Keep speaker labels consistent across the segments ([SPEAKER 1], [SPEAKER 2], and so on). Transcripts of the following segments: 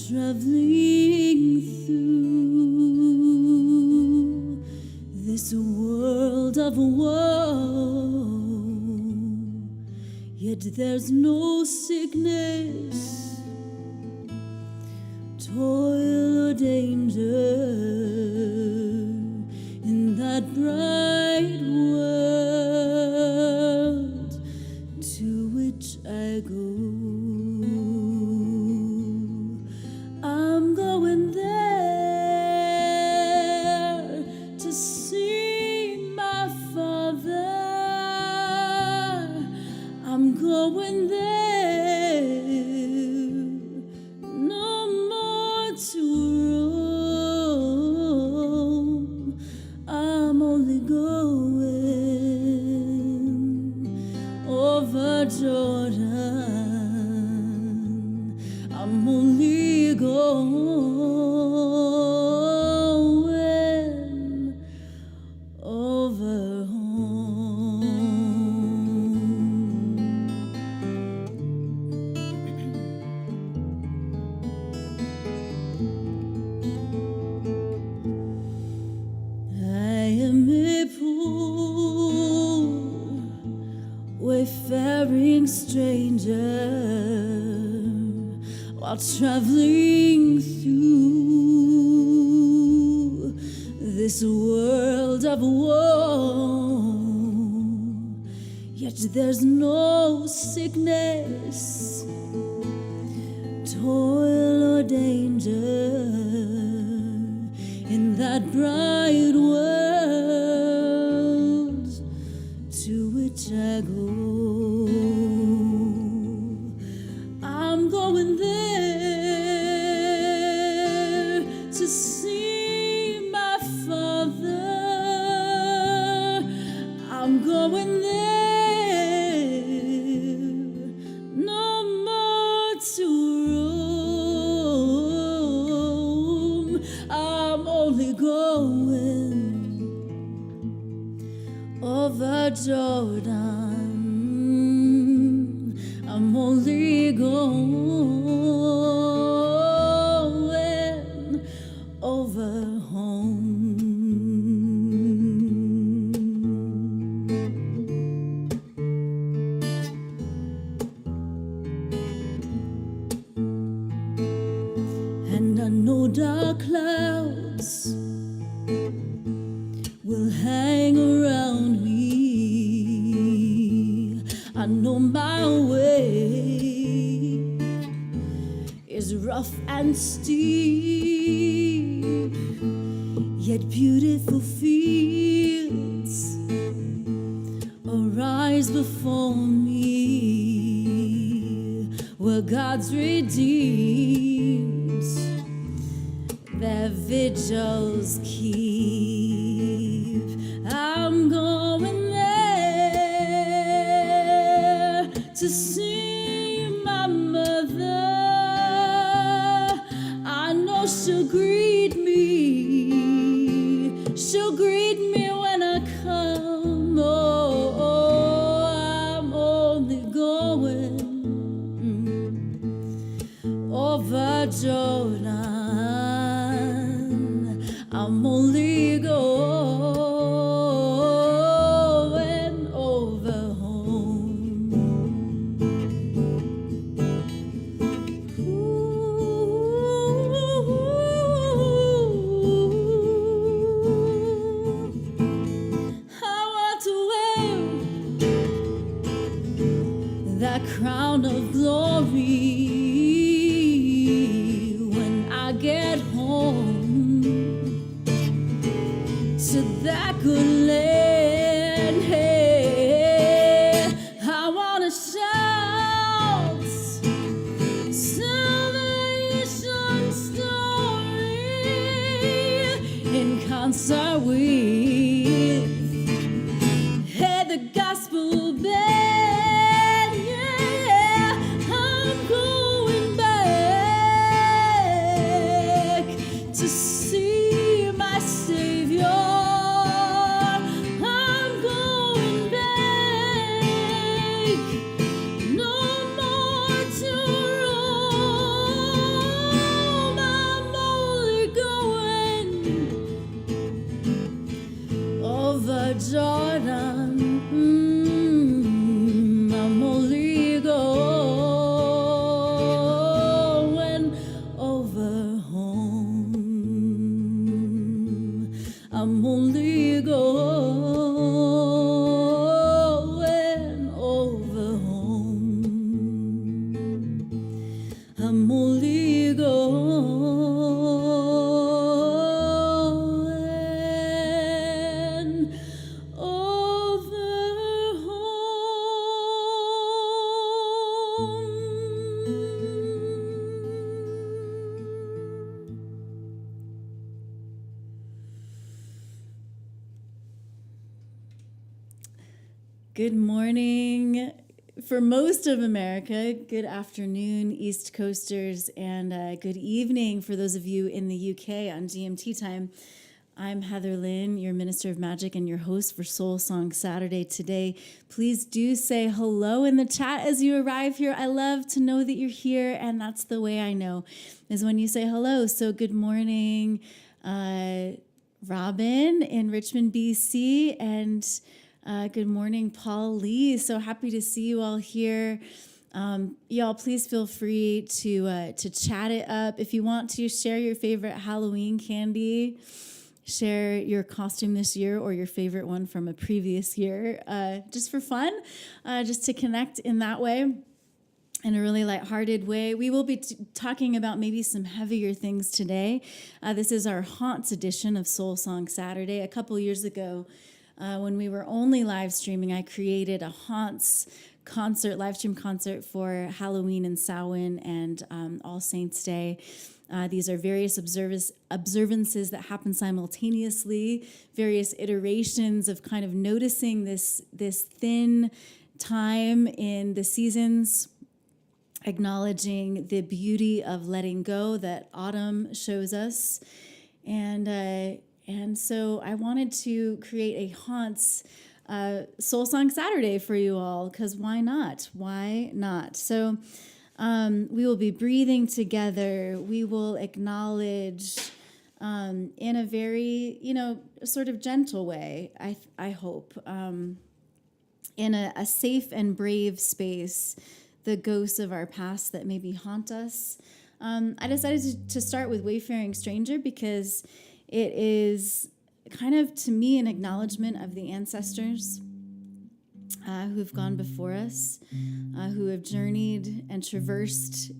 [SPEAKER 1] Traveling through this world of woe, yet there's no sickness, toil or danger in that bright world to which I go. I'm going there to see my Father. I'm going there, no more to roam. I'm only going over Jordan. I'm only going over home. I am a poor, wayfaring stranger, while traveling through this world of woe, yet there's no sickness, toil or danger in that bright world to which I go. I'm going there to see my Father. I'm going there, no more to roam. I'm only going over Jordan. I'm only going over home. And I know dark clouds will hang around me. I know my way is rough and steep, yet beautiful fields arise before me, where God's redeemed their vigils keep. I'm going there to see my mother. I know she'll greet me. She'll greet me when I come. Oh, I'm only going over Jordan. I'm only going over home. crown of glory when I get home to that good land. Hey, I wanna shout salvation story in concert with the gospel band. Yeah, I'm going back to see my Savior. I'm going back, no more to roam. I'm only going over Jordan. I'm only going over home. I'm only going over home. I'm only going over home. Good morning for most of America. Good afternoon, East Coasters, and good evening for those of you in the UK on GMT time. I'm Heatherlyn, your Minister of Magic and your host for Soul Song Saturday today. Please do say hello in the chat as you arrive here. I love to know that you're here, and that's the way I know, is when you say hello. So good morning, Robin in Richmond, BC, and good morning, Paul Lee. So happy to see you all here. Y'all, please feel free to chat it up. If you want to, share your favorite Halloween candy. Share your costume this year or your favorite one from a previous year, just for fun, just to connect in that way, in a really lighthearted way. We will be talking about maybe some heavier things today. This is our Haunts edition of Soul Song Saturday. A couple years ago, when we were only live streaming, I created a Haunts concert, live stream concert for Halloween and Samhain and All Saints Day. These are various observances that happen simultaneously, various iterations of kind of noticing this thin time in the seasons, acknowledging the beauty of letting go that autumn shows us. And so I wanted to create a Haunts Soul Song Saturday for you all, because why not? Why not? So we will be breathing together. We will acknowledge in a very, sort of gentle way, I hope, in a safe and brave space, the ghosts of our past that maybe haunt us. I decided to start with Wayfaring Stranger because it is kind of, to me, an acknowledgement of the ancestors who have gone before us, who have journeyed and traversed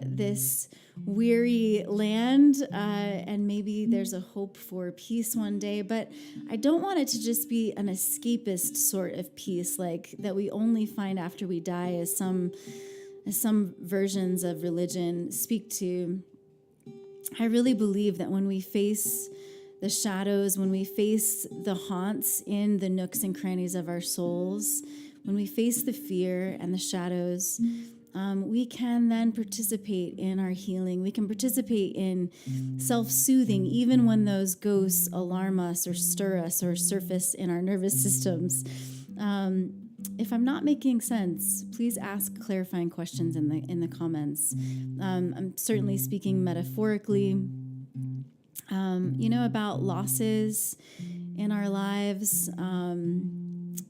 [SPEAKER 1] this weary land, and maybe there's a hope for peace one day. But I don't want it to just be an escapist sort of peace, like that we only find after we die, as some versions of religion speak to. I really believe that when we face the shadows, when we face the haunts in the nooks and crannies of our souls, when we face the fear and the shadows, we can then participate in our healing. We can participate in self-soothing, even when those ghosts alarm us or stir us or surface in our nervous systems. If I'm not making sense, please ask clarifying questions in the comments. I'm certainly speaking metaphorically. About losses in our lives,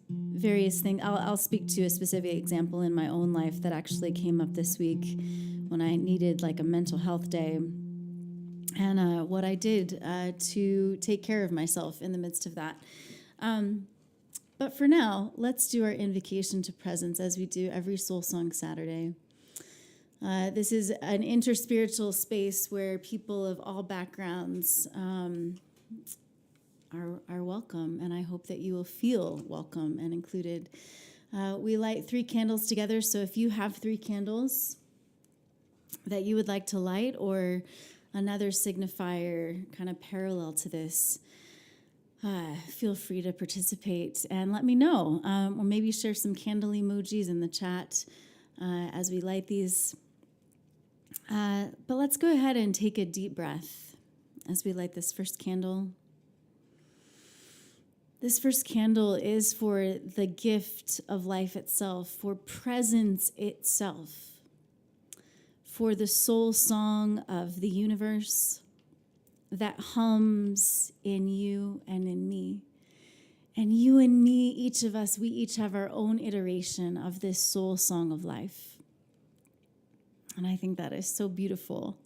[SPEAKER 1] various things. I'll speak to a specific example in my own life that actually came up this week when I needed like a mental health day, and what I did to take care of myself in the midst of that. But for now, let's do our invocation to presence as we do every Soul Song Saturday. This is an interspiritual space where people of all backgrounds are welcome, and I hope that you will feel welcome and included. We light 3 candles together, so if you have 3 candles that you would like to light or another signifier kind of parallel to this, feel free to participate and let me know, or maybe share some candle emojis in the chat as we light these. But let's go ahead and take a deep breath as we light this first candle. This first candle is for the gift of life itself, for presence itself, for the soul song of the universe that hums in you and in me. And you and me, each of us, we each have our own iteration of this soul song of life. And I think that is so beautiful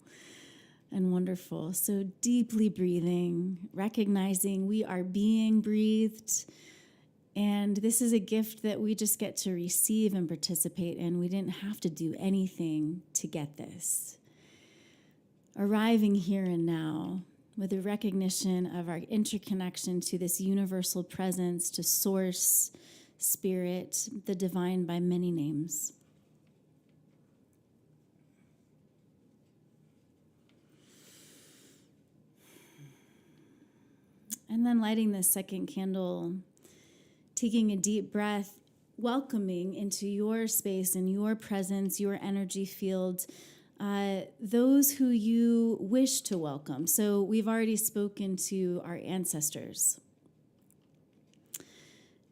[SPEAKER 1] and wonderful. So deeply breathing, recognizing we are being breathed. And this is a gift that we just get to receive and participate in. We didn't have to do anything to get this. Arriving here and now, with a recognition of our interconnection to this universal presence, to source, spirit, the divine by many names. And then lighting the second candle, taking a deep breath, welcoming into your space and your presence, your energy field, those who you wish to welcome. So we've already spoken to our ancestors.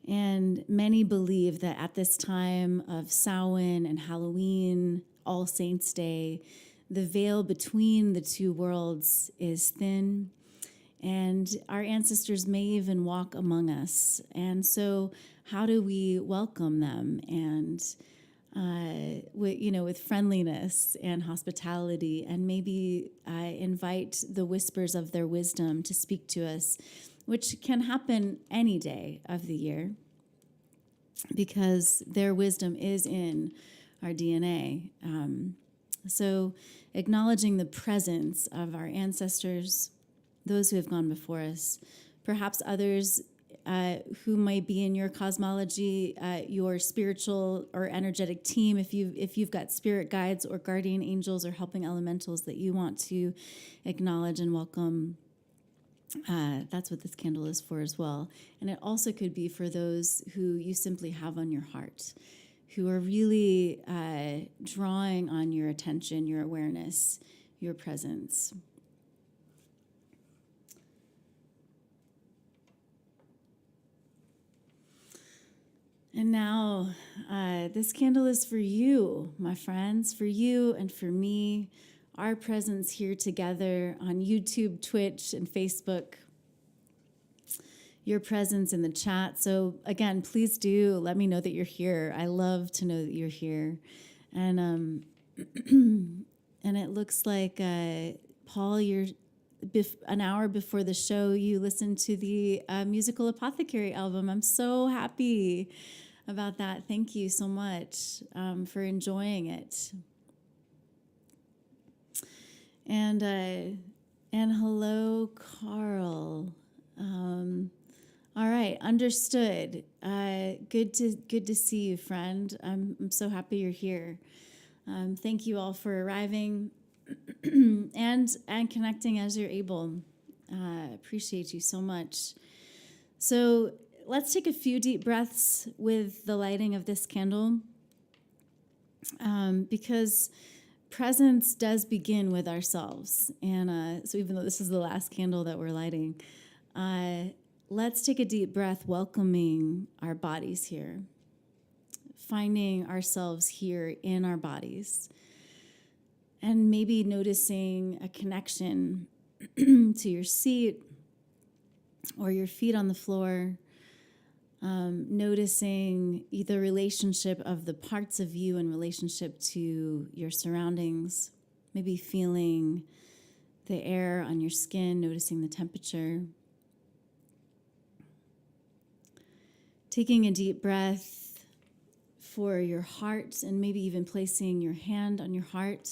[SPEAKER 1] And many believe that at this time of Samhain and Halloween, All Saints' Day, the veil between the two worlds is thin. And our ancestors may even walk among us. And so how do we welcome them? And with friendliness and hospitality, and maybe invite the whispers of their wisdom to speak to us, which can happen any day of the year because their wisdom is in our DNA. So acknowledging the presence of our ancestors, those who have gone before us, perhaps others who might be in your cosmology, your spiritual or energetic team, if you've got spirit guides or guardian angels or helping elementals that you want to acknowledge and welcome. That's what this candle is for as well. And it also could be for those who you simply have on your heart, who are really drawing on your attention, your awareness, your presence. And now, this candle is for you, my friends, for you and for me, our presence here together on YouTube, Twitch, and Facebook, your presence in the chat. So again, please do let me know that you're here. I love to know that you're here. And and it looks like, Paul, you're an hour before the show, you listened to the Musical Apothecary album. I'm so happy about that. Thank you so much for enjoying it. And hello, Carl. All right, understood. Good to see you, friend. I'm so happy you're here. Thank you all for arriving and connecting as you're able. Appreciate you so much. So let's take a few deep breaths with the lighting of this candle, because presence does begin with ourselves. And so even though this is the last candle that we're lighting, let's take a deep breath, welcoming our bodies here, finding ourselves here in our bodies, and maybe noticing a connection to your seat or your feet on the floor, noticing the relationship of the parts of you in relationship to your surroundings, maybe feeling the air on your skin, noticing the temperature. Taking a deep breath for your heart, and maybe even placing your hand on your heart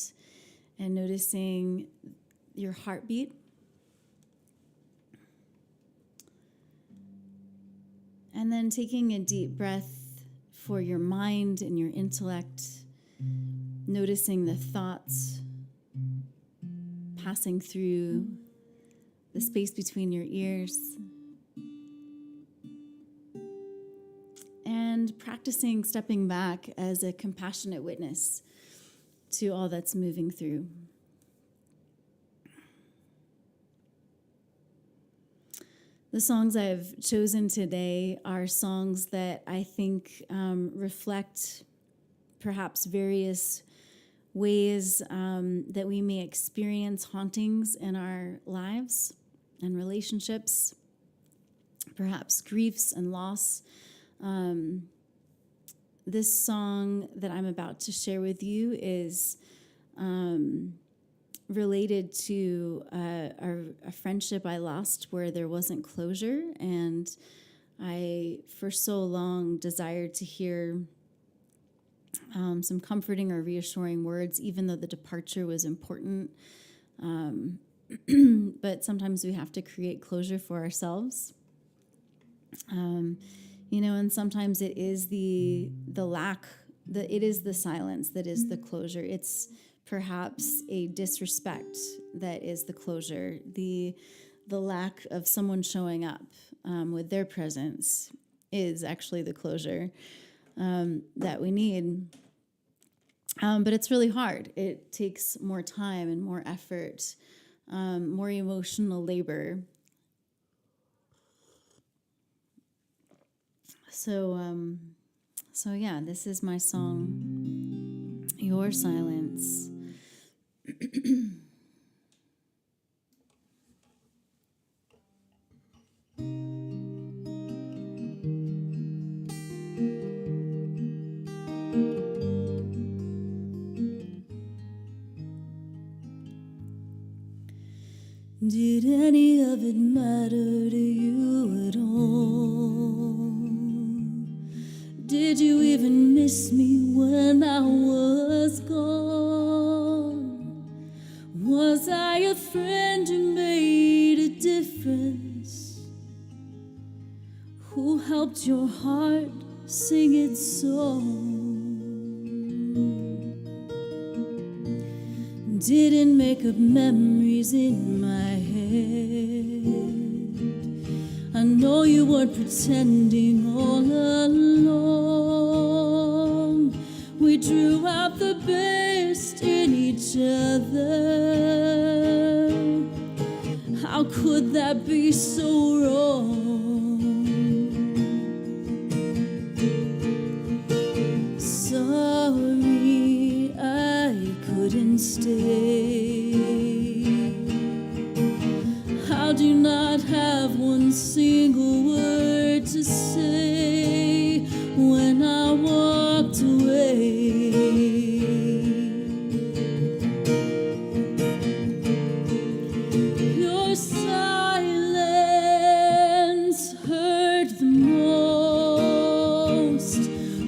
[SPEAKER 1] and noticing your heartbeat. And then taking a deep breath for your mind and your intellect, noticing the thoughts passing through the space between your ears. And practicing stepping back as a compassionate witness to all that's moving through. The songs I've chosen today are songs that I think reflect perhaps various ways that we may experience hauntings in our lives and relationships, perhaps griefs and loss. This song that I'm about to share with you is related to a friendship I lost where there wasn't closure, and I, for so long, desired to hear some comforting or reassuring words, even though the departure was important. But sometimes we have to create closure for ourselves. And sometimes it is the lack, it is the silence that is the closure. It's perhaps a disrespect that is the closure. The lack of someone showing up with their presence is actually the closure that we need. But it's really hard. It takes more time and more effort, more emotional labor. So yeah, this is my song, Your Silence. Did any of it matter to you at all? Did you even miss me when I was gone? Was I a friend who made a difference? Who helped your heart sing its song? Didn't make up memories in my head. I know you weren't pretending all along. We drew out the best in each other. How could that be so wrong? Sorry, I couldn't stay. I do not have one single word to say when I walked away. Your silence hurt the most.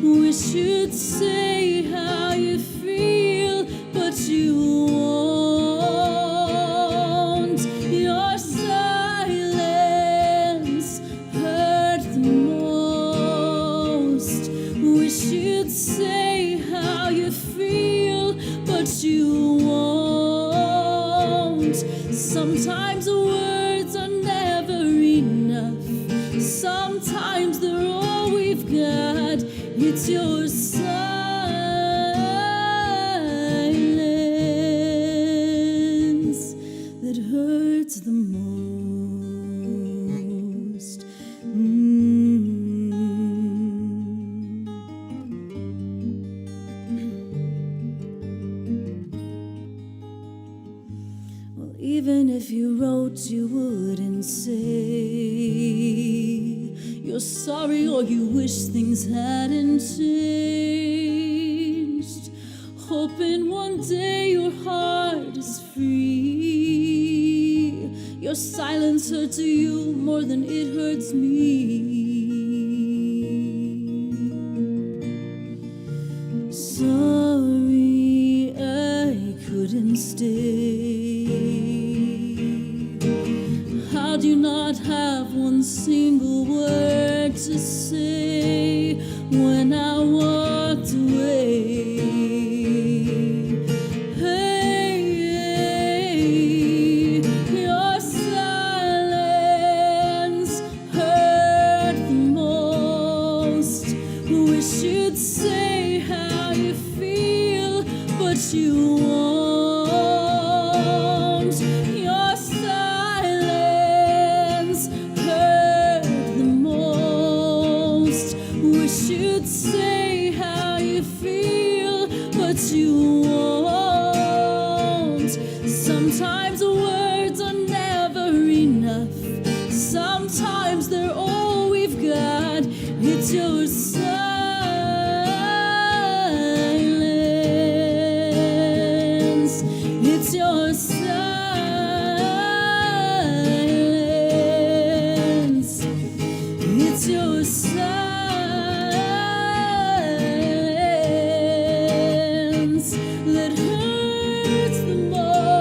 [SPEAKER 1] Wish you'd say how you feel, but you won't. Your silence hurt the most. Wish you'd say how you feel, but you won't. Sometimes words are never enough. Sometimes they're all we've got. It's your silence that hurts the most. Well, even if you wrote, you wouldn't say you're sorry or you wish things hadn't changed. Hoping one day your heart is free. Your silence hurts you more than it hurts me. single word to say when I walked away. Hey, your silence hurt the most. Wish you'd say how you feel, but you won't. Your silence hurt the most. Wish you'd say how you feel, but you won't. Sometimes words are never enough. Sometimes they're all we've got. It's your silence. It's your silence. It's your silence that hurts the most.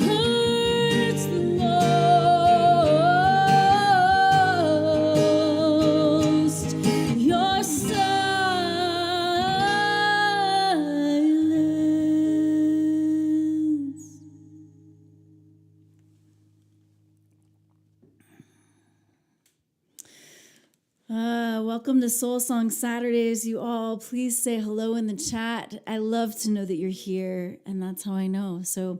[SPEAKER 1] Hurts the most. Your silence. Welcome to Soul Song Saturdays, you all. Please say hello in the chat. I love to know that you're here, and that's how I know. So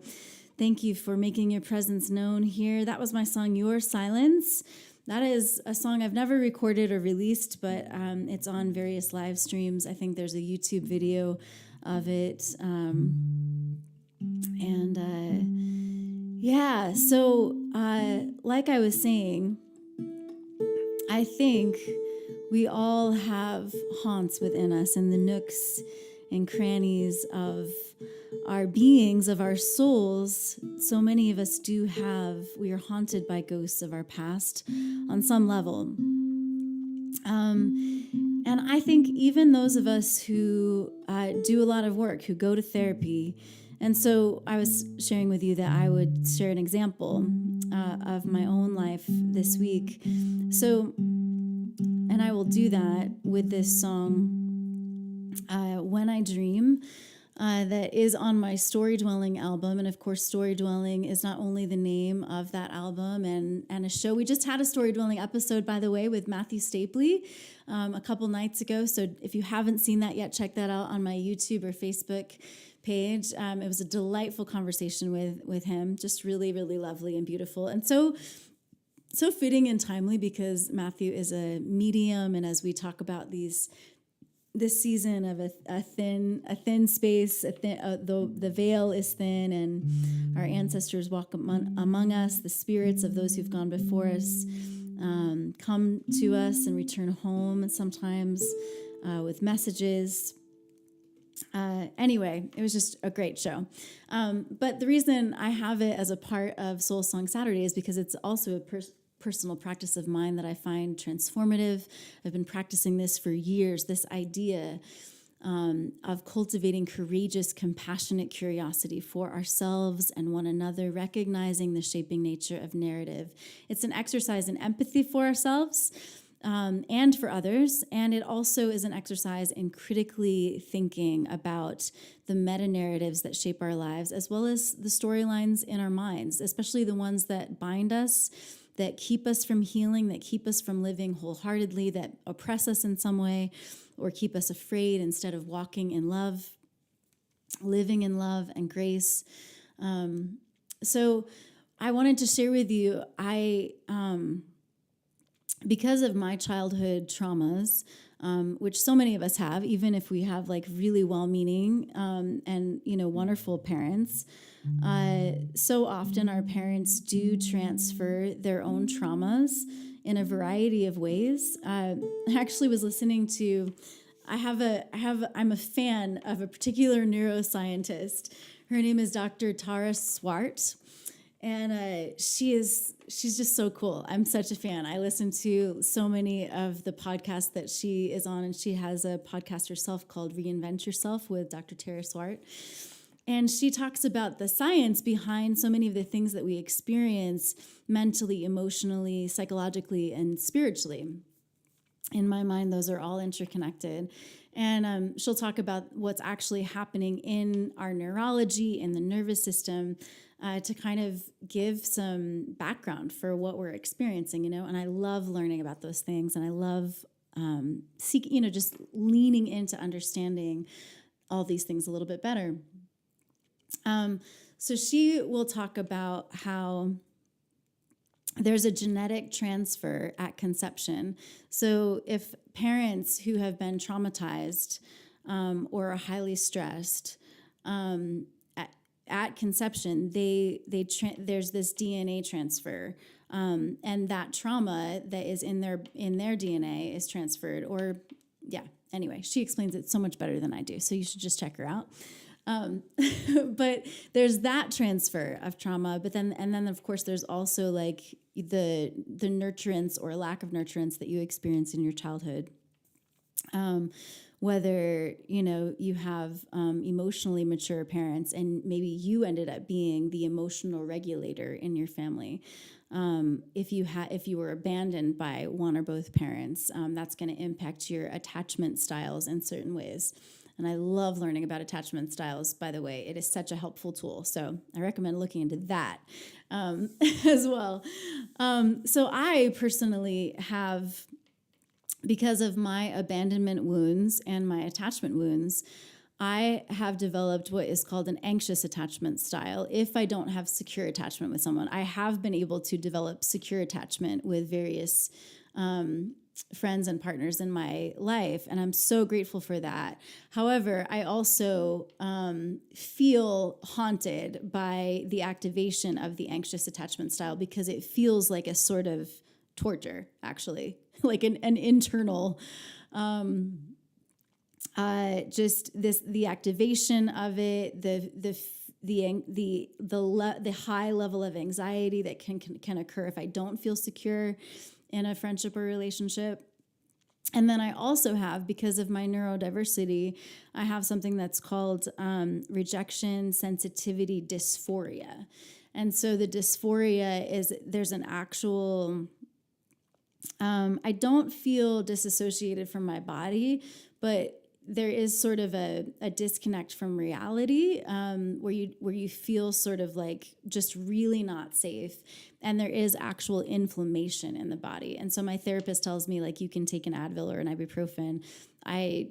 [SPEAKER 1] thank you for making your presence known here. That was my song, Your Silence. That is a song I've never recorded or released, but it's on various live streams. I think there's a YouTube video of it. So like I was saying, I think we all have haunts within us in the nooks and crannies of our beings, of our souls. So many of us we are haunted by ghosts of our past on some level. And I think even those of us who do a lot of work, who go to therapy, and so I was sharing with you that I would share an example of my own life this week. So, and I will do that with this song, When I Dream, that is on my Story Dwelling album. And of course, Story Dwelling is not only the name of that album and a show. We just had a Story Dwelling episode, by the way, with Matthew Stapley a couple nights ago. So if you haven't seen that yet, check that out on my YouTube or Facebook page. It was a delightful conversation with him, just really, really lovely and beautiful. And so fitting and timely because Matthew is a medium, and as we talk about this season of a thin space, the veil is thin, and our ancestors walk among us. The spirits of those who've gone before us come to us and return home, and sometimes with messages. Anyway, it was just a great show. But the reason I have it as a part of Soul Song Saturday is because it's also a personal practice of mine that I find transformative. I've been practicing this for years, this idea of cultivating courageous, compassionate curiosity for ourselves and one another, recognizing the shaping nature of narrative. It's an exercise in empathy for ourselves and for others, and it also is an exercise in critically thinking about the meta-narratives that shape our lives, as well as the storylines in our minds, especially the ones that bind us, that keep us from healing, that keep us from living wholeheartedly, that oppress us in some way, or keep us afraid instead of walking in love, living in love and grace. So I wanted to share with you, because of my childhood traumas, which so many of us have, even if we have like really well-meaning and wonderful parents, so often our parents do transfer their own traumas in a variety of ways. I actually was listening to, I'm a fan of a particular neuroscientist. Her name is Dr. Tara Swart. And she's just so cool. I'm such a fan. I listen to so many of the podcasts that she is on, and she has a podcast herself called Reinvent Yourself with Dr. Tara Swart. And she talks about the science behind so many of the things that we experience mentally, emotionally, psychologically, and spiritually. In my mind, those are all interconnected. And she'll talk about what's actually happening in our neurology, in the nervous system, to kind of give some background for what we're experiencing, And I love learning about those things, and I love just leaning into understanding all these things a little bit better. So she will talk about how there's a genetic transfer at conception. So if parents who have been traumatized or are highly stressed at conception, there's this DNA transfer, and that trauma that is in their DNA is transferred. Anyway, she explains it so much better than I do, so you should just check her out. But there's that transfer of trauma, but then of course there's also like the nurturance or lack of nurturance that you experience in your childhood. Whether, you have emotionally mature parents, and maybe you ended up being the emotional regulator in your family. If you were abandoned by one or both parents, that's going to impact your attachment styles in certain ways. And I love learning about attachment styles, by the way. It is such a helpful tool. So I recommend looking into that as well. So I personally have, because of my abandonment wounds and my attachment wounds, I have developed what is called an anxious attachment style. If I don't have secure attachment with someone, I have been able to develop secure attachment with various friends and partners in my life, and I'm so grateful for that. However, I also feel haunted by the activation of the anxious attachment style, because it feels like a sort of torture, actually, like an internal the activation of it, the high level of anxiety that can occur if I don't feel secure in a friendship or relationship. And then I also have, because of my neurodiversity, I have something that's called rejection sensitivity dysphoria. And so the dysphoria is, there's an actual, I don't feel disassociated from my body, but there is sort of a disconnect from reality, where you feel sort of like just really not safe, and there is actual inflammation in the body. And so my therapist tells me, like, you can take an Advil or an ibuprofen. I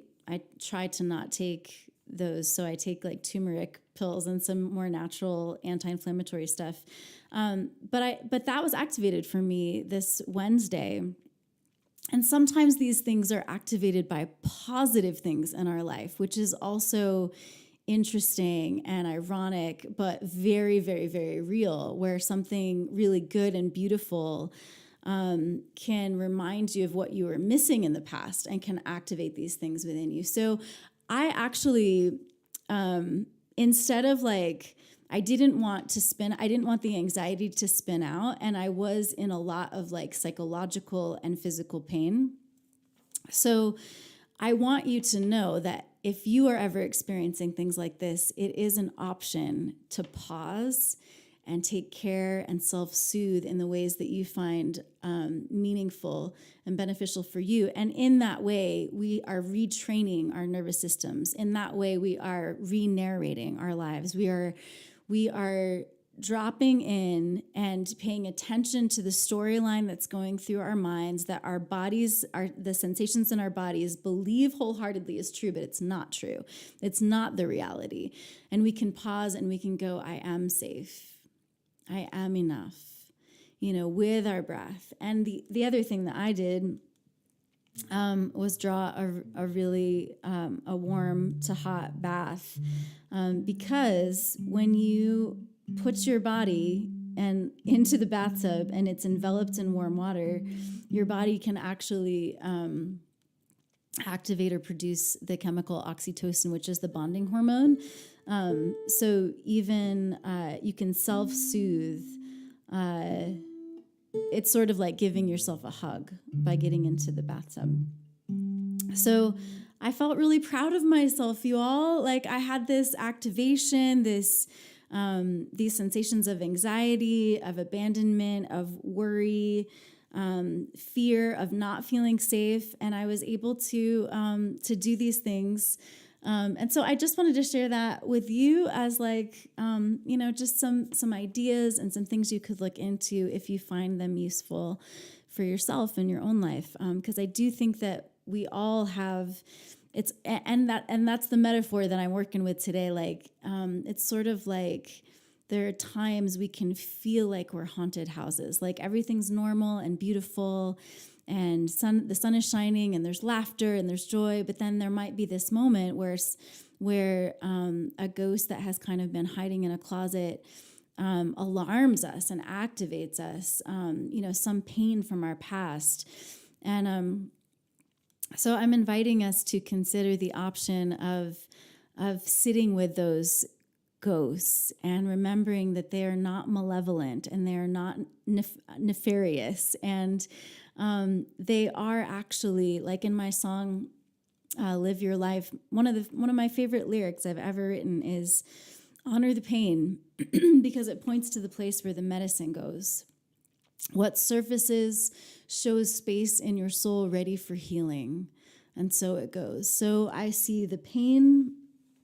[SPEAKER 1] try to not take those, so I take like turmeric pills and some more natural anti-inflammatory stuff. But that was activated for me this Wednesday. And sometimes these things are activated by positive things in our life, which is also interesting and ironic, but very, very, very real, where something really good and beautiful can remind you of what you were missing in the past and can activate these things within you. So I actually, instead of like, I didn't want the anxiety to spin out, and I was in a lot of like psychological and physical pain. So I want you to know that if you are ever experiencing things like this, it is an option to pause and take care and self-soothe in the ways that you find meaningful and beneficial for you. And in that way, we are retraining our nervous systems. In that way, we are re-narrating our lives. We are dropping in and paying attention to the storyline that's going through our minds, that our bodies, the sensations in our bodies believe wholeheartedly is true, but it's not true. It's not the reality. And we can pause and we can go, I am safe. I am enough, with our breath. And the other thing that I did was draw a really a warm to hot bath, because when you put your body into the bathtub and it's enveloped in warm water, your body can actually activate or produce the chemical oxytocin, which is the bonding hormone. So even you can self-soothe. It's sort of like giving yourself a hug by getting into the bathtub. So I felt really proud of myself, you all. Like I had this activation, these sensations of anxiety, of abandonment, of worry, fear of not feeling safe, and I was able to do these things. And so I just wanted to share that with you as like, just some ideas and some things you could look into if you find them useful for yourself in your own life. Because I do think that we all have and that's the metaphor that I'm working with today. Like, it's sort of like there are times we can feel like we're haunted houses, like everything's normal and beautiful and the sun is shining and there's laughter and there's joy. But then there might be this moment where a ghost that has kind of been hiding in a closet alarms us and activates us, some pain from our past. And so I'm inviting us to consider the option of sitting with those ghosts and remembering that they are not malevolent and they are not nefarious, and they are actually, like in my song "Live Your Life," one of my favorite lyrics I've ever written is "Honor the pain," because it points to the place where the medicine goes. What surfaces shows space in your soul ready for healing. And so it goes. So I see the pain,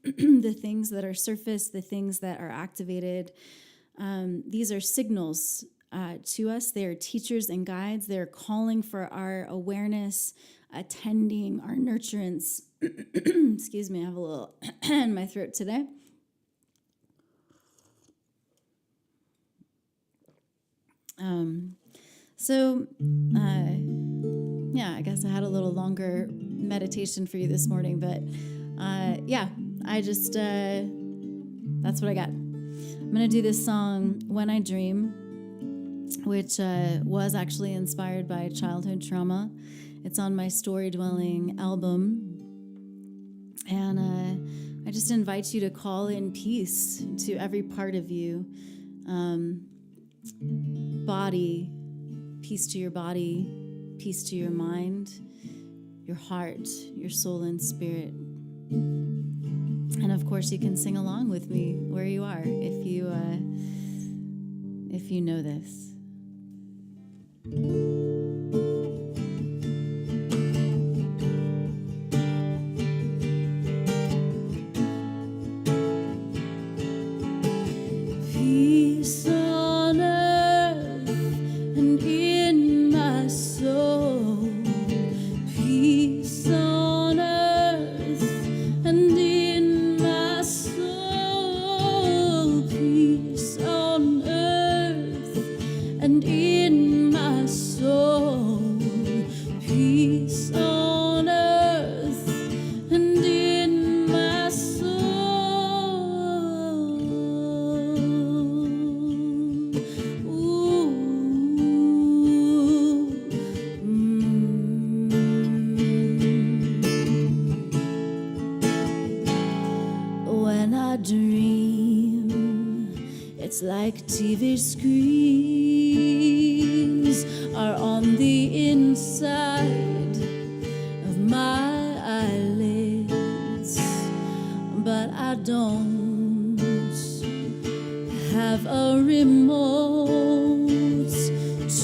[SPEAKER 1] the things that are surfaced, the things that are activated. These are signals to us. They are teachers and guides. They're calling for our awareness, attending our nurturance. Excuse me, I have a little in my throat today. I guess I had a little longer meditation for you this morning, but I just, that's what I got. I'm going to do this song, When I Dream, which was actually inspired by childhood trauma. It's on my Story Dwelling album. And I just invite you to call in peace to every part of you. Body, peace to your body, peace to your mind, your heart, your soul and spirit. And of course, you can sing along with me where you are if you know this. Peace on earth and in my soul. Peace on earth and in my soul. Peace on earth and in my soul. Peace on earth and in my soul. Ooh. When I dream, it's like TV screens are on the inside of my eyelids, but I don't have a remote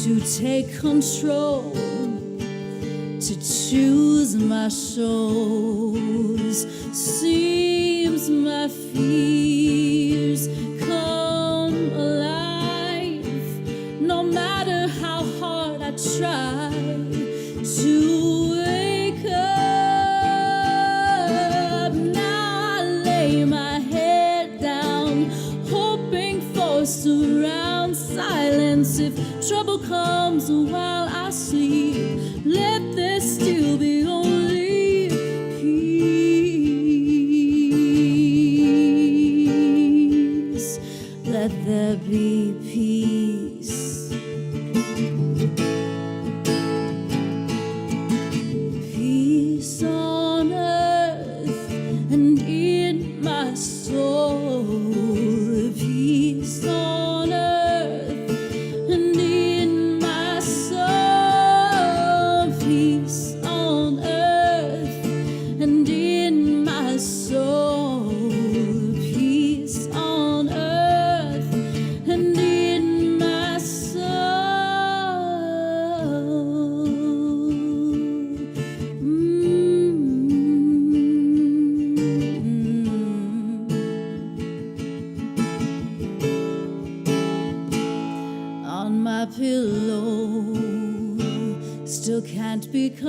[SPEAKER 1] to take control, to choose my shows. Seems my fears come alive, no matter how hard I try to wake up. Now I lay my head down, hoping for surround silence. If trouble comes while I sleep, let there still be only peace. Let there be peace. Peace on earth and in my soul. Peace on earth and in my soul.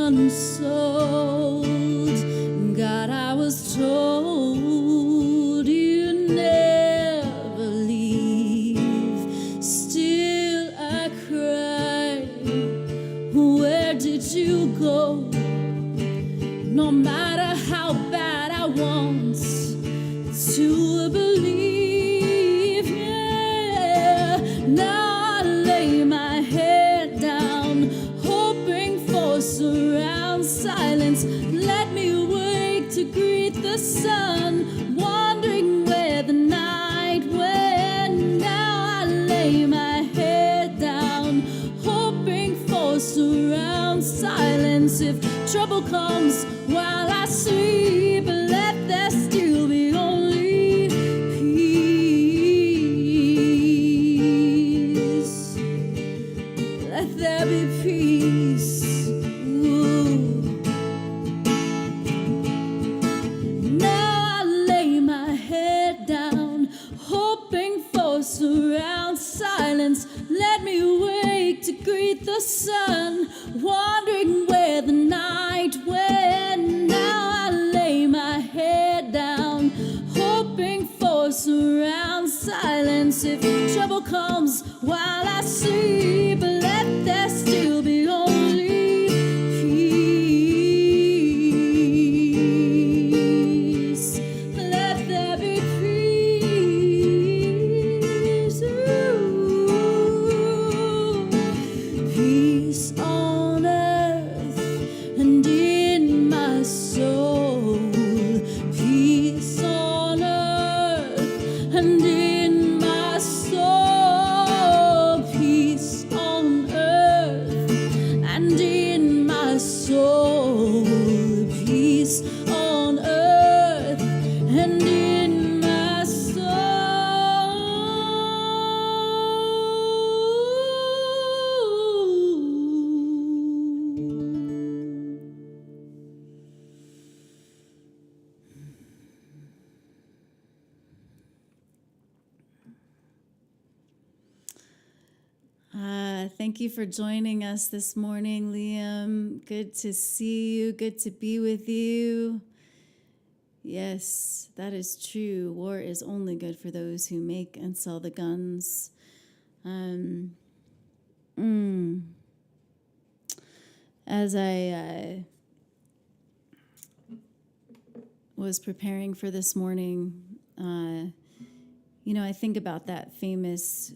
[SPEAKER 1] unsold. God, I was told you never leave. Still I cry, where did you go? No matter how bad I want to believe, yeah. Now I lay my head down, hoping for surround silence. Let me wake to greet the sun, wondering where the night went. Now I lay my head down, hoping for surround silence. If trouble comes while I sleep, let there still be only peace. Let there be peace. Ooh. Now I lay my head down, hoping for surround silence. Let me wake to greet the sun, wondering where the night went. Now I lay my head down, hoping for surround silence. If trouble comes while I sleep, let there still be only peace. Let there be peace. Ooh. Peace on earth and in my soul. Peace on earth and in my soul. Peace on earth and in my soul. Peace on earth and in my soul. Thank you for joining us this morning, Liam. Good to see you. Good to be with you. Yes, that is true. War is only good for those who make and sell the guns. As I was preparing for this morning, I think about that famous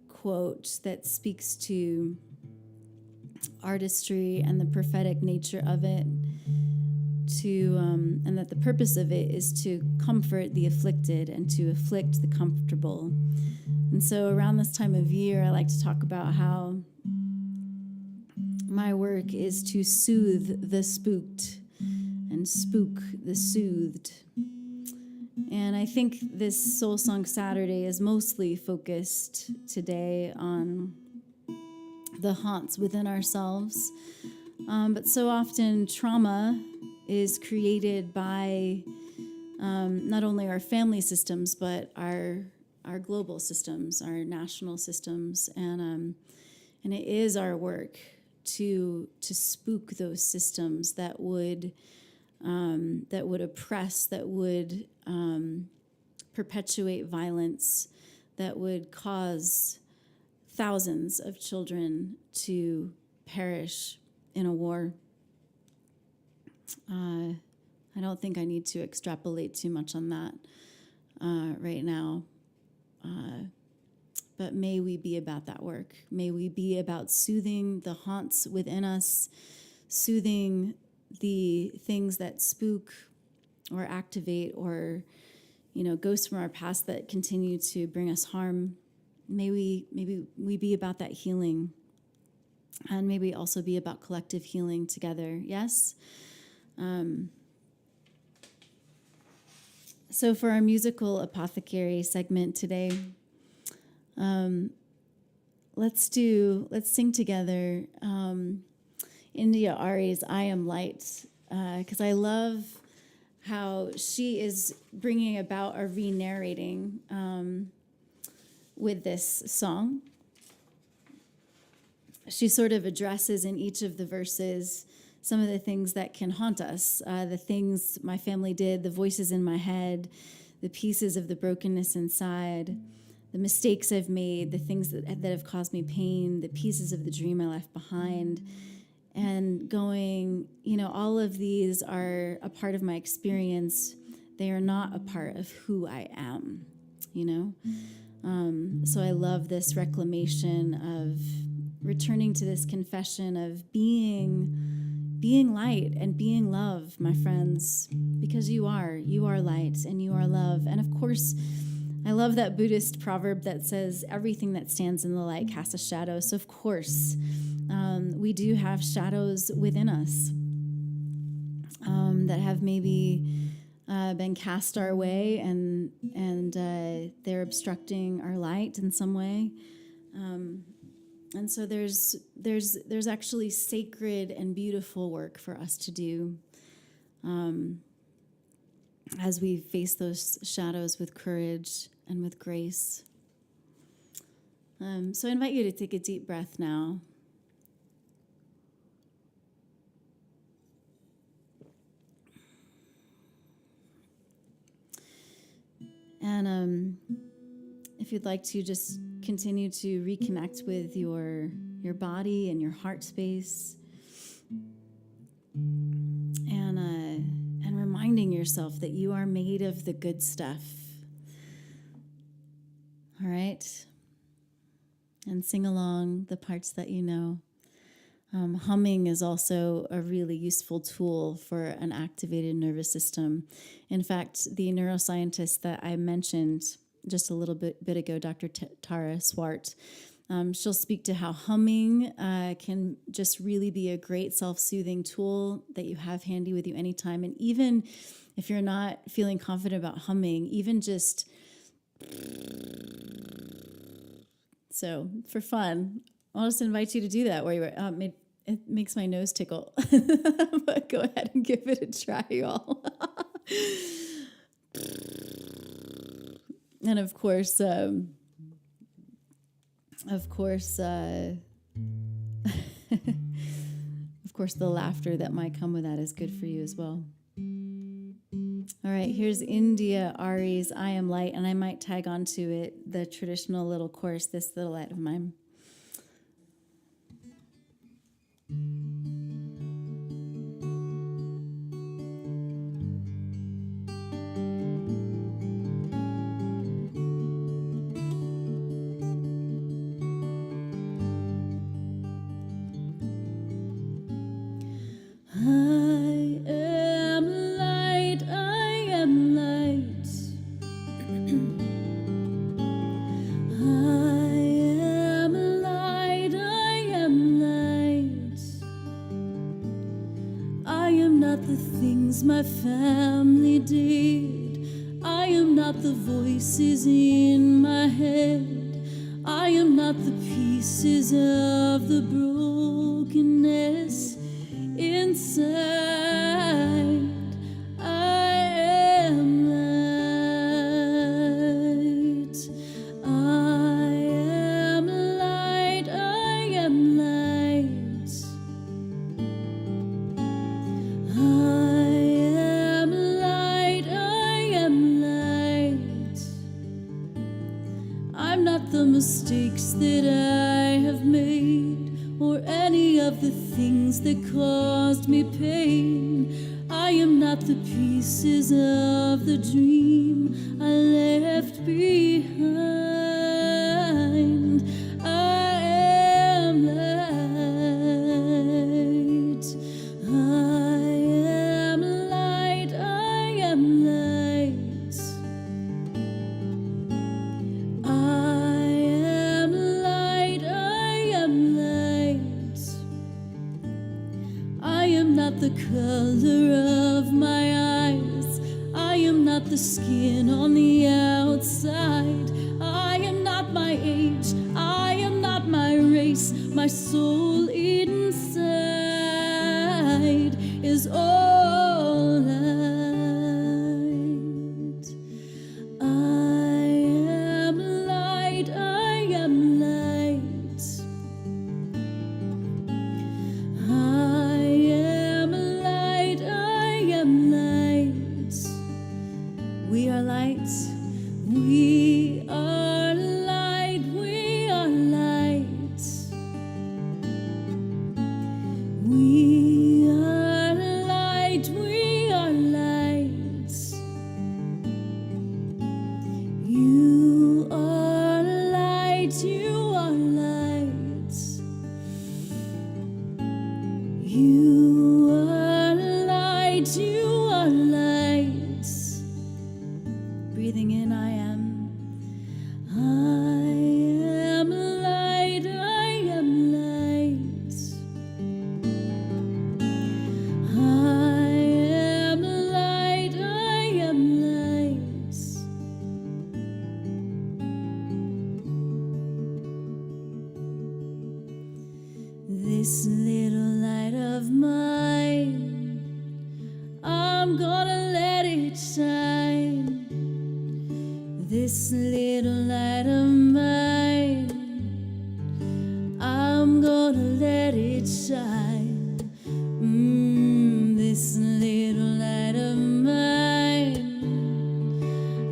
[SPEAKER 1] quote that speaks to artistry and the prophetic nature of it, and that the purpose of it is to comfort the afflicted and to afflict the comfortable. And so around this time of year, I like to talk about how my work is to soothe the spooked and spook the soothed. And I think this Soul Song Saturday is mostly focused today on the haunts within ourselves. But so often trauma is created by not only our family systems, but our global systems, our national systems. And it is our work to spook those systems that would oppress, that would perpetuate violence, that would cause thousands of children to perish in a war. I don't think I need to extrapolate too much on that right now. But may we be about that work. May we be about soothing the haunts within us, soothing the things that spook or activate or, ghosts from our past that continue to bring us harm. May we be about that healing, and maybe also be about collective healing together. Yes. So for our musical apothecary segment today, let's sing together India Ari's "I Am Light," because I love how she is bringing about a re-narrating with this song. She sort of addresses in each of the verses some of the things that can haunt us, the things my family did, the voices in my head, the pieces of the brokenness inside, the mistakes I've made, the things that have caused me pain, the pieces of the dream I left behind, and going, all of these are a part of my experience. They are not a part of who I am, So I love this reclamation of returning to this confession of being light and being love, my friends, because you are light and you are love. And of course, I love that Buddhist proverb that says everything that stands in the light casts a shadow. So of course, we do have shadows within us that have maybe been cast our way, and they're obstructing our light in some way. And so there's actually sacred and beautiful work for us to do as we face those shadows with courage and with grace. So I invite you to take a deep breath now. And if you'd like to, just continue to reconnect with your body and your heart space, and reminding yourself that you are made of the good stuff. All right? And sing along the parts that you know. Humming is also a really useful tool for an activated nervous system. In fact, the neuroscientist that I mentioned just a little bit ago, Dr. Tara Swart, she'll speak to how humming can just really be a great self-soothing tool that you have handy with you anytime. And even if you're not feeling confident about humming, even just so for fun, I'll just invite you to do that where you are. It makes my nose tickle, but go ahead and give it a try, y'all. And of course, the laughter that might come with that is good for you as well. All right, here's India Ari's I Am Light, and I might tag onto it the traditional little chorus, this little light of mine. My family did. I am not the voices in my head. I am not the pieces of the brokenness inside. I am light. I am light. I am light. The mistakes that I have made, or any of the things that caused me pain. I am not the pieces of the dream I left behind. I am light. I am light. I am light. Not the color of my eyes. I am not the skin on the outside. I am not my age. I am not my race. My soul inside is all light. I am light. I am light. I am We are light. We are light. We are light. We are light. We are light. You are light. You are light. You are light. You are light. Breathing in, I am. I am light. I am light. I am light. I am light. This little light of mine, I'm gonna let it shine. This little light of mine, I'm gonna let it shine. This little light of mine,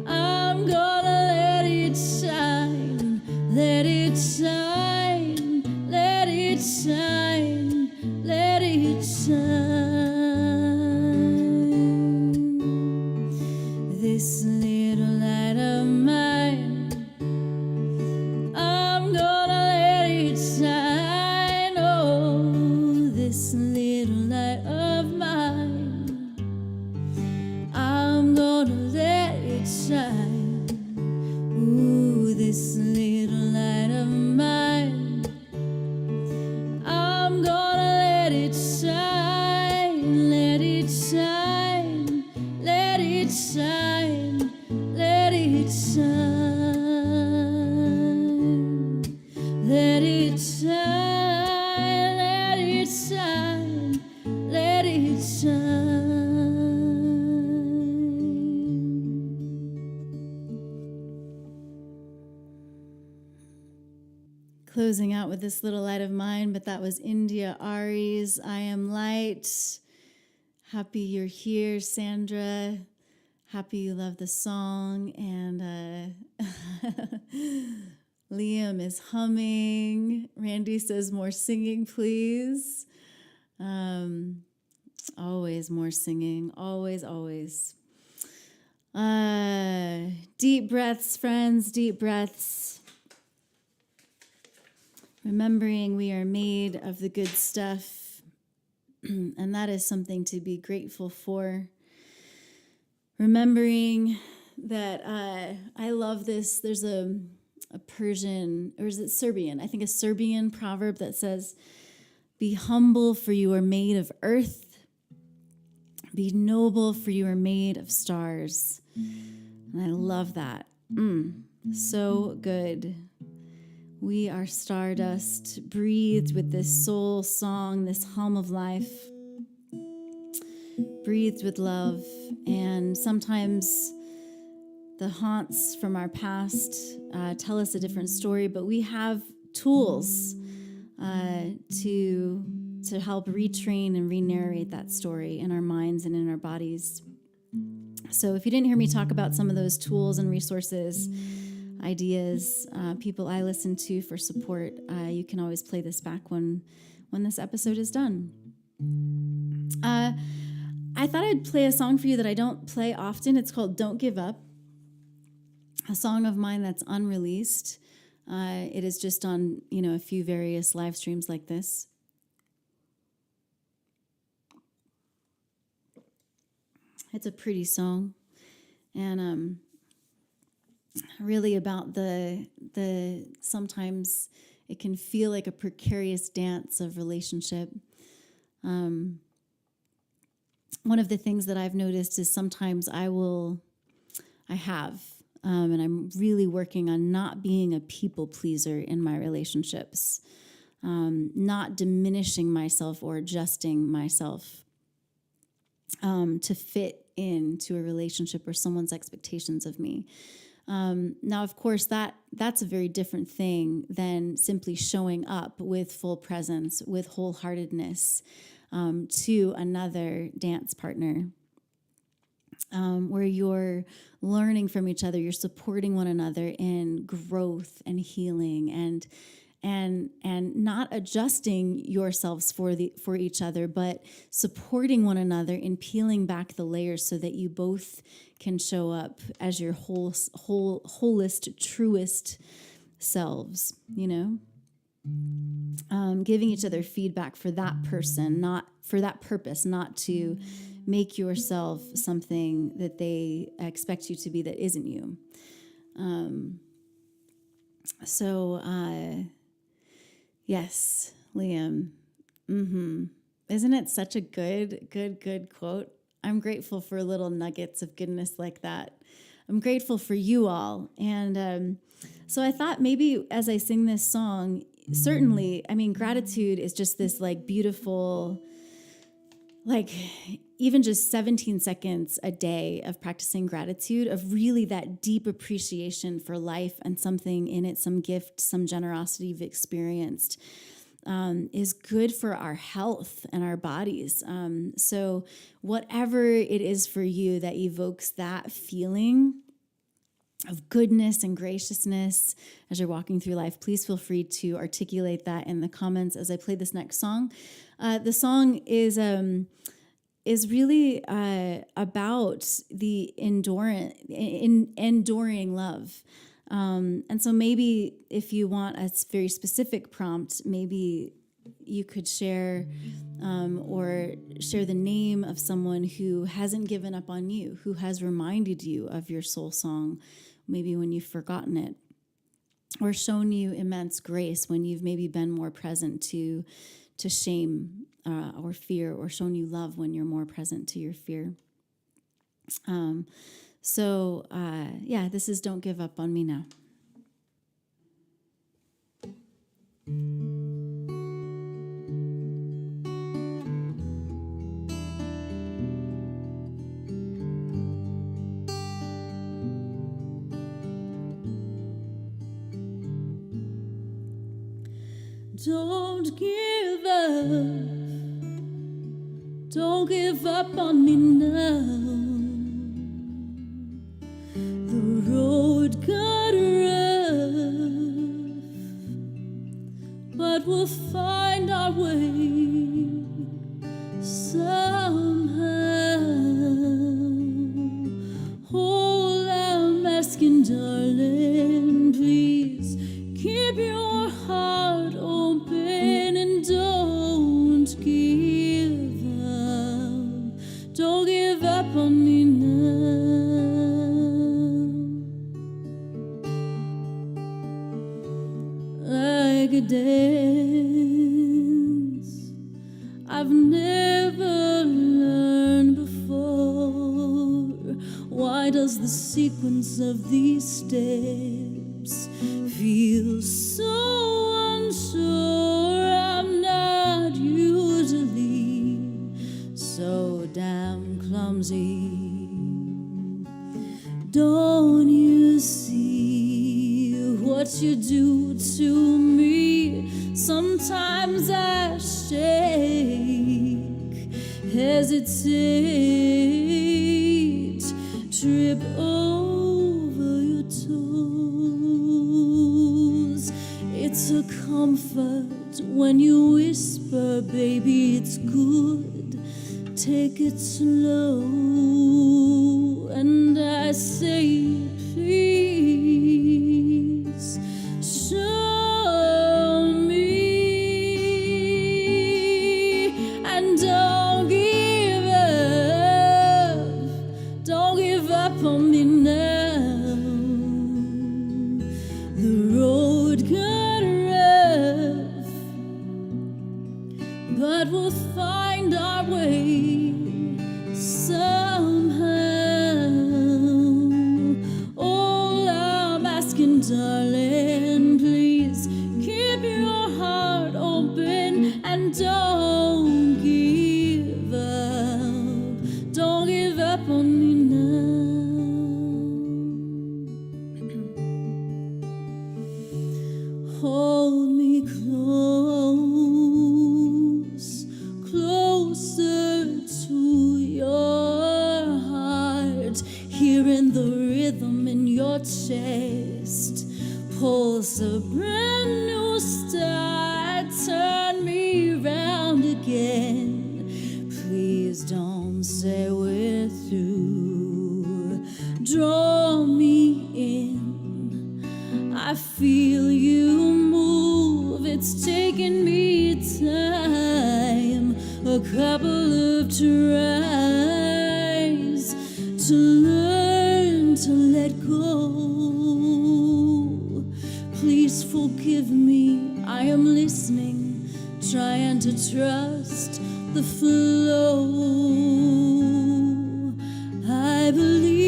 [SPEAKER 1] I'm gonna let it shine. Let it shine. Let it shine. Let it shine. This little light of mine, I'm gonna let it shine. Oh, this little light of mine, I'm gonna let it shine. Ooh, this little light of mine, I'm gonna let it shine. Let it shine. Let it shine. Let it shine. Let it shine. Let it shine. Let it shine. Closing out with this little light of mine, but that was India Ari's I Am Light. Happy you're here, Sandra. Happy you love the song. And Liam is humming. Randy says more singing, please. Always more singing. Always, always. Deep breaths, friends. Deep breaths. Remembering we are made of the good stuff, and that is something to be grateful for. Remembering that I love this. There's a Persian, or is it Serbian? I think a Serbian proverb that says, "Be humble, for you are made of earth. Be noble, for you are made of stars." And I love that. So good. We are stardust, breathed with this soul song, this hum of life, breathed with love. And sometimes the haunts from our past tell us a different story, but we have tools to help retrain and re-narrate that story in our minds and in our bodies. So if you didn't hear me talk about some of those tools and resources, ideas, people I listen to for support, you can always play this back when this episode is done. I thought I'd play a song for you that I don't play often. It's called Don't Give Up, a song of mine that's unreleased. It is just on, a few various live streams like this. It's a pretty song, and really about the sometimes it can feel like a precarious dance of relationship. One of the things that I've noticed is sometimes and I'm really working on not being a people pleaser in my relationships, not diminishing myself or adjusting myself to fit into a relationship or someone's expectations of me. Now, of course, that's a very different thing than simply showing up with full presence, with wholeheartedness to another dance partner. where you're learning from each other, you're supporting one another in growth and healing, and not adjusting yourselves for each other, but supporting one another in peeling back the layers so that you both can show up as your wholest, truest selves, giving each other feedback for that person, not for that purpose, not to make yourself something that they expect you to be that isn't you. Yes, Liam. Isn't it such a good quote? I'm grateful for little nuggets of goodness like that. I'm grateful for you all. And so I thought maybe as I sing this song, certainly, gratitude is just this beautiful, even just 17 seconds a day of practicing gratitude, of really that deep appreciation for life and something in it, some gift, some generosity you've experienced, is good for our health and our bodies. So whatever it is for you that evokes that feeling of goodness and graciousness as you're walking through life, please feel free to articulate that in the comments as I play this next song. The song is really about the enduring love. And so maybe if you want a very specific prompt, maybe you could share the name of someone who hasn't given up on you, who has reminded you of your soul song, maybe when you've forgotten it, or shown you immense grace when you've maybe been more present to shame or fear, or shown you love when you're more present to your fear. This is Don't Give Up on Me Now. Don't give up. Don't give up on me now. The road got rough, but we'll find our way somehow. All I'm asking, darling, please keep your heart open and don't give up. Don't give up on me now. Like a dance I've never learned before. Why does the sequence of these steps feel so unsure? I'm not usually so damn clumsy. Don't you see what you do to me? Sometimes I shake, hesitate, trip over your toes. It's a comfort when you whisper, baby, it's good. Take it slow. And I say, please, show me. And don't give up on me now. The road got rough, but we'll find our way somehow. hearing the rhythm in your chest pulse a brand new start. Turn me round again. Please don't say we're through. Draw me in. I feel you move. It's taking me time. A couple of tries to learn to let go. Please forgive me, I am listening, trying to trust the flow. I believe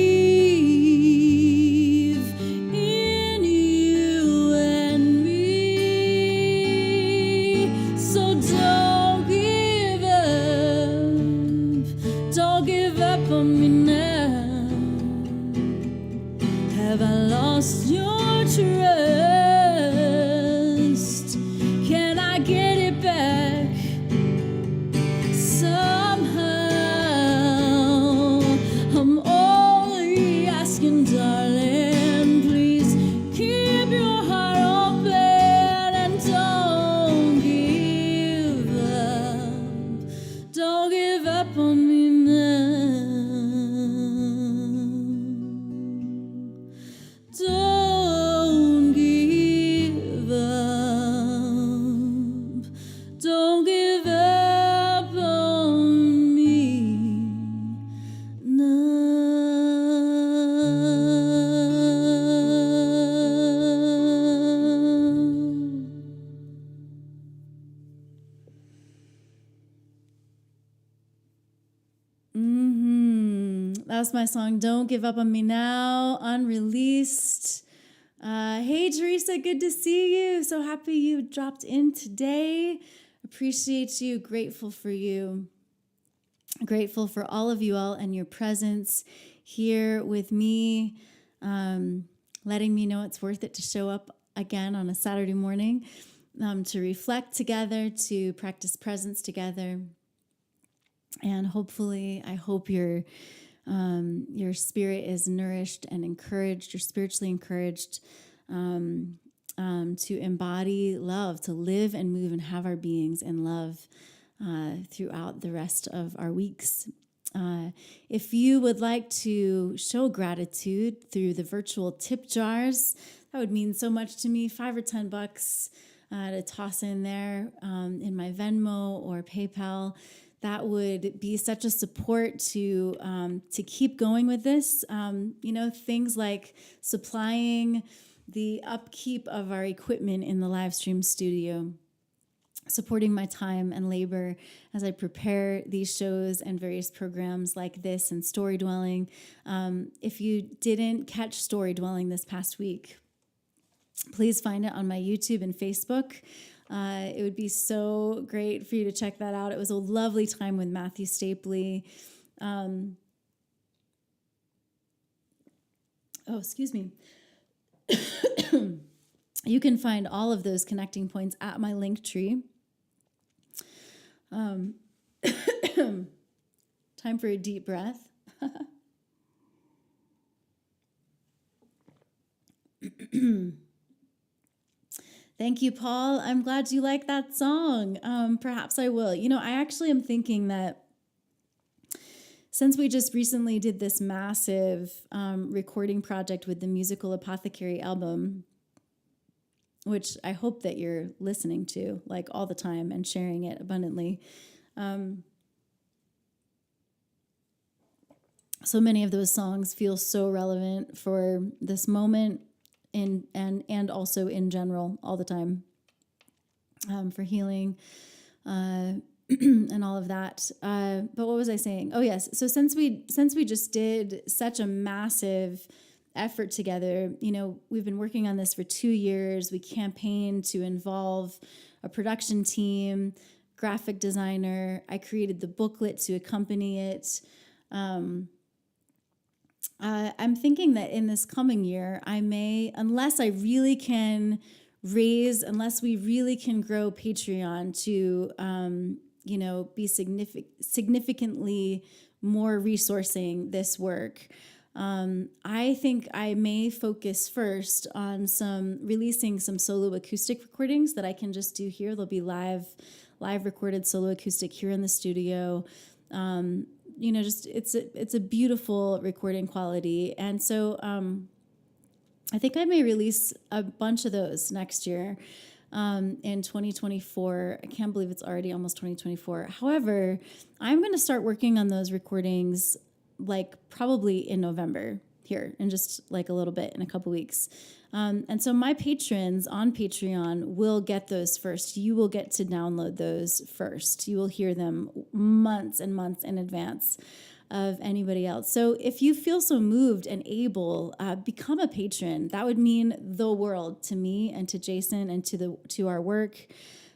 [SPEAKER 1] in you and me, so don't give up on me now. Have I lost your trust? Can I get it back somehow? I'm only asking, darling, please keep your heart open and don't give up. Don't give up on me now. Don't give up. Don't give up on me now. That was my song, Don't Give Up on Me Now, unreleased. Hey, Teresa, good to see you. So happy you dropped in today. Appreciate you, grateful for you. Grateful for all of you all and your presence here with me, letting me know it's worth it to show up again on a Saturday morning, to reflect together, to practice presence together. And hopefully, I hope your spirit is nourished and encouraged. You're spiritually encouraged to embody love, to live and move and have our beings in love throughout the rest of our weeks. If you would like to show gratitude through the virtual tip jars, that would mean so much to me. $5 or $10 to toss in there in my Venmo or PayPal. That would be such a support to keep going with this. Things like supplying the upkeep of our equipment in the live stream studio, supporting my time and labor as I prepare these shows and various programs like this and Story Dwelling. If you didn't catch Story Dwelling this past week, please find it on my YouTube and Facebook. It would be so great for you to check that out. It was a lovely time with Matthew Stapley. Excuse me. You can find all of those connecting points at my link tree. Time for a deep breath. Thank you, Paul. I'm glad you like that song. Perhaps I will. I actually am thinking that since we just recently did this massive recording project with the Musical Apothecary album, which I hope that you're listening to like all the time and sharing it abundantly. So many of those songs feel so relevant for this moment and also in general all the time, for healing and all of that. But what was I saying? Oh yes. So since we just did such a massive effort together, we've been working on this for 2 years. We campaigned to involve a production team, graphic designer. I created the booklet to accompany it. I'm thinking that in this coming year, I may, unless we really can grow Patreon to, be significantly more resourcing this work. I think I may focus first on releasing some solo acoustic recordings that I can just do here. They'll be live recorded solo acoustic here in the studio. Just it's a beautiful recording quality. And so I think I may release a bunch of those next year in 2024. I can't believe it's already almost 2024. However, I'm going to start working on those recordings like probably in November here in just like a little bit, in a couple weeks. And so my patrons on Patreon will get those first. You will get to download those first. You will hear them months and months in advance of anybody else. So if you feel so moved and able, become a patron. That would mean the world to me and to Jason and to our work.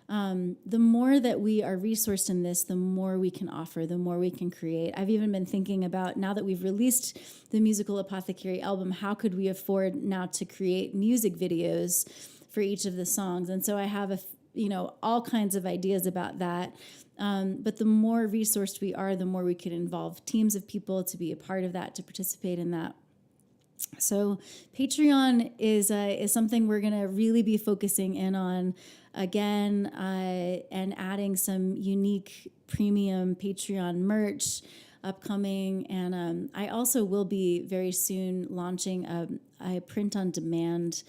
[SPEAKER 1] The more that we are resourced in this, the more we can offer, the more we can create. I've even been thinking about, now that we've released the Musical Apothecary album, how could we afford now to create music videos for each of the songs? And so I have all kinds of ideas about that. But the more resourced we are, the more we can involve teams of people to be a part of that, to participate in that. So Patreon is something we're going to really be focusing in on again, and adding some unique premium Patreon merch upcoming. And I also will be very soon launching a print-on-demand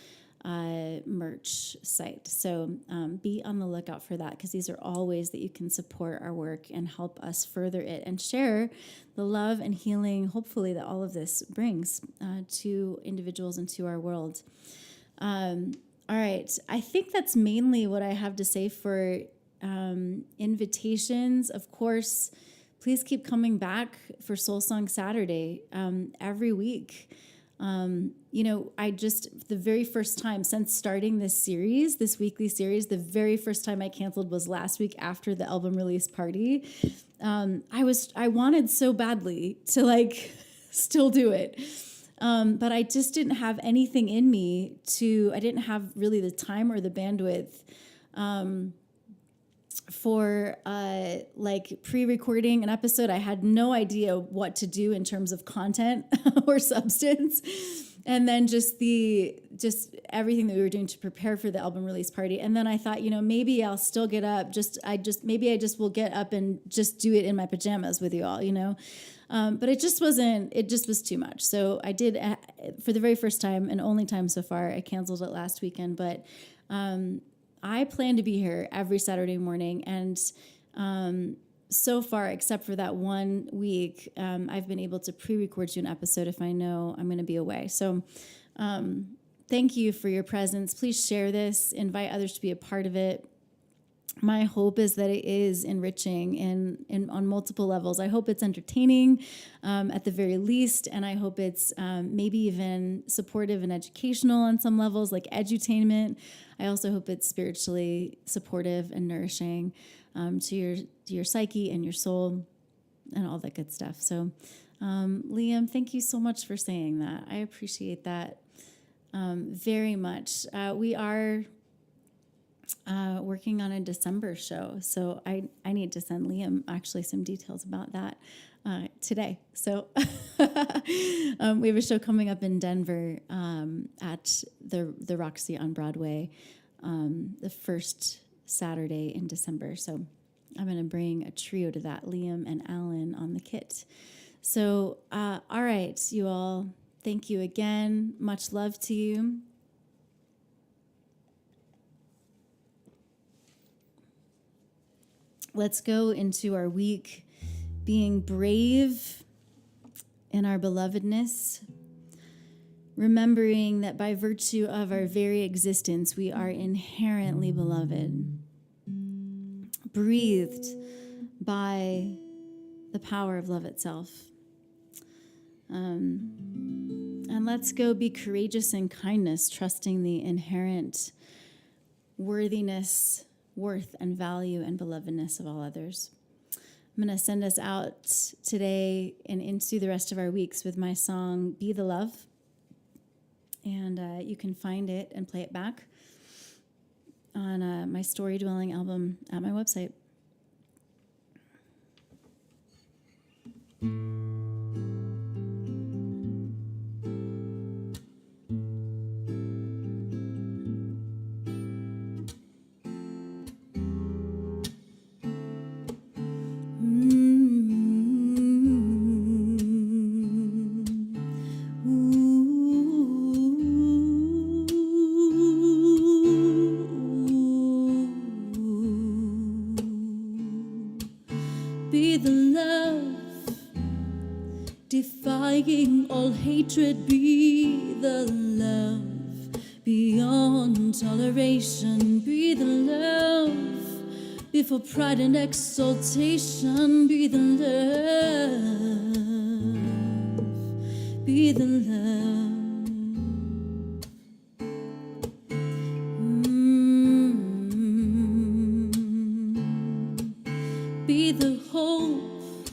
[SPEAKER 1] merch site. So be on the lookout for that, because these are all ways that you can support our work and help us further it and share the love and healing, hopefully, that all of this brings to individuals and to our world. All right. I think that's mainly what I have to say for invitations. Of course, please keep coming back for Soul Song Saturday every week. The very first time since starting this weekly series, the very first time I canceled was last week after the album release party. I wanted so badly to still do it. But I just didn't have anything in me I didn't have really the time or the bandwidth for pre-recording an episode. I had no idea what to do in terms of content or substance. And then just everything that we were doing to prepare for the album release party. And then I thought, maybe I'll still get up. Maybe I just will get up and just do it in my pajamas with you all, But it just was too much. So I did, for the very first time and only time so far, I canceled it last weekend. But I plan to be here every Saturday morning. And so far, except for that 1 week, I've been able to pre-record you an episode if I know I'm going to be away. So thank you for your presence. Please share this. Invite others to be a part of it. My hope is that it is enriching on multiple levels. I hope it's entertaining at the very least, and I hope it's maybe even supportive and educational on some levels, like edutainment. I also hope it's spiritually supportive and nourishing to your psyche and your soul and all that good stuff. So, Liam, thank you so much for saying that. I appreciate that very much. We are working on a December show. So I need to send Liam actually some details about that today. So we have a show coming up in Denver at the Roxy on Broadway the first Saturday in December. So I'm going to bring a trio to that, Liam and Alan on the kit. So, all right, you all, thank you again. Much love to you. Let's go into our week being brave in our belovedness, remembering that by virtue of our very existence, we are inherently beloved, breathed by the power of love itself. And let's go be courageous in kindness, trusting the inherent worthiness, worth, and value and belovedness of all others. I'm going to send us out today and into the rest of our weeks with my song, Be the Love. And you can find it and play it back on my Story Dwelling album at my website. defying all hatred. Be the love beyond toleration. Be the love before pride and exaltation. Be the love. Be the love. Be the hope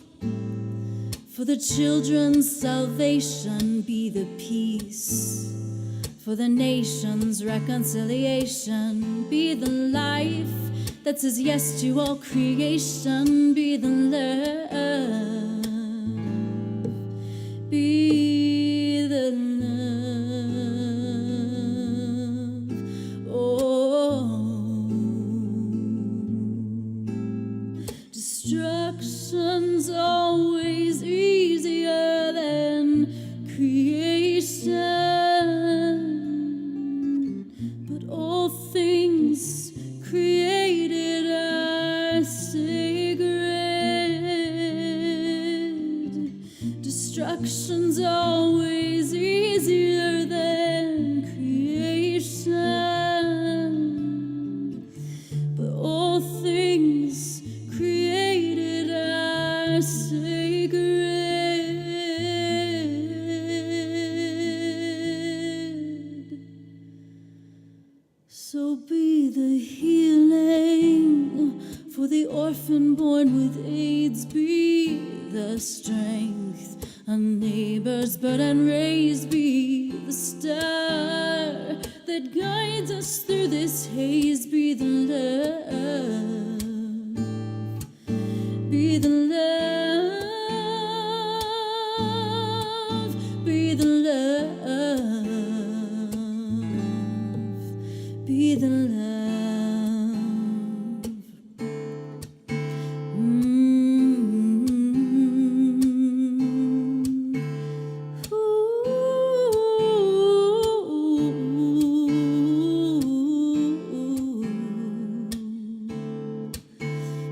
[SPEAKER 1] for the children's salvation. Be the peace for the nation's reconciliation. Be the life that says yes to all creation. Be the love. Be the love. Oh, destruction's always easier than creation, but all things created are sacred. Destruction's always easier than creation, but all things created are sacred. So be the healing for the orphan born with AIDS. Be the strength a neighbor's burden raised. Be the star that guides us through this haze. Be the love. Be the love. Be the love. Be the love.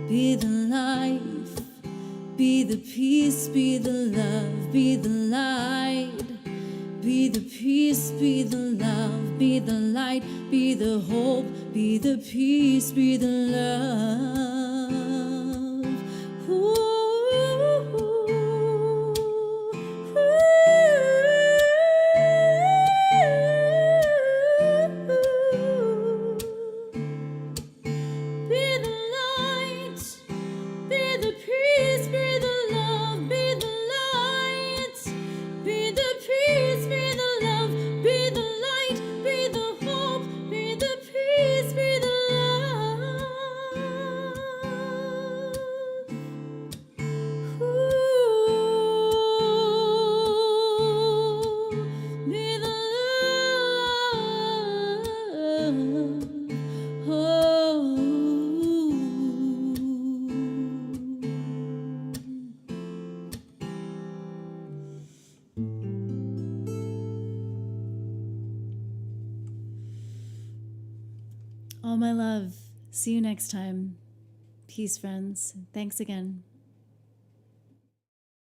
[SPEAKER 1] Be the life, be the peace, be the love, be the light. Be the peace, be the love, be the light, be the hope, be the peace, be the love. Ooh, be the light, be the peace, be the love, be the light. Be the peace, be the love, be the light, be the hope, be the peace, be the love. Ooh, be the love. Oh. All my love. See you next time. Peace, friends. Thanks again.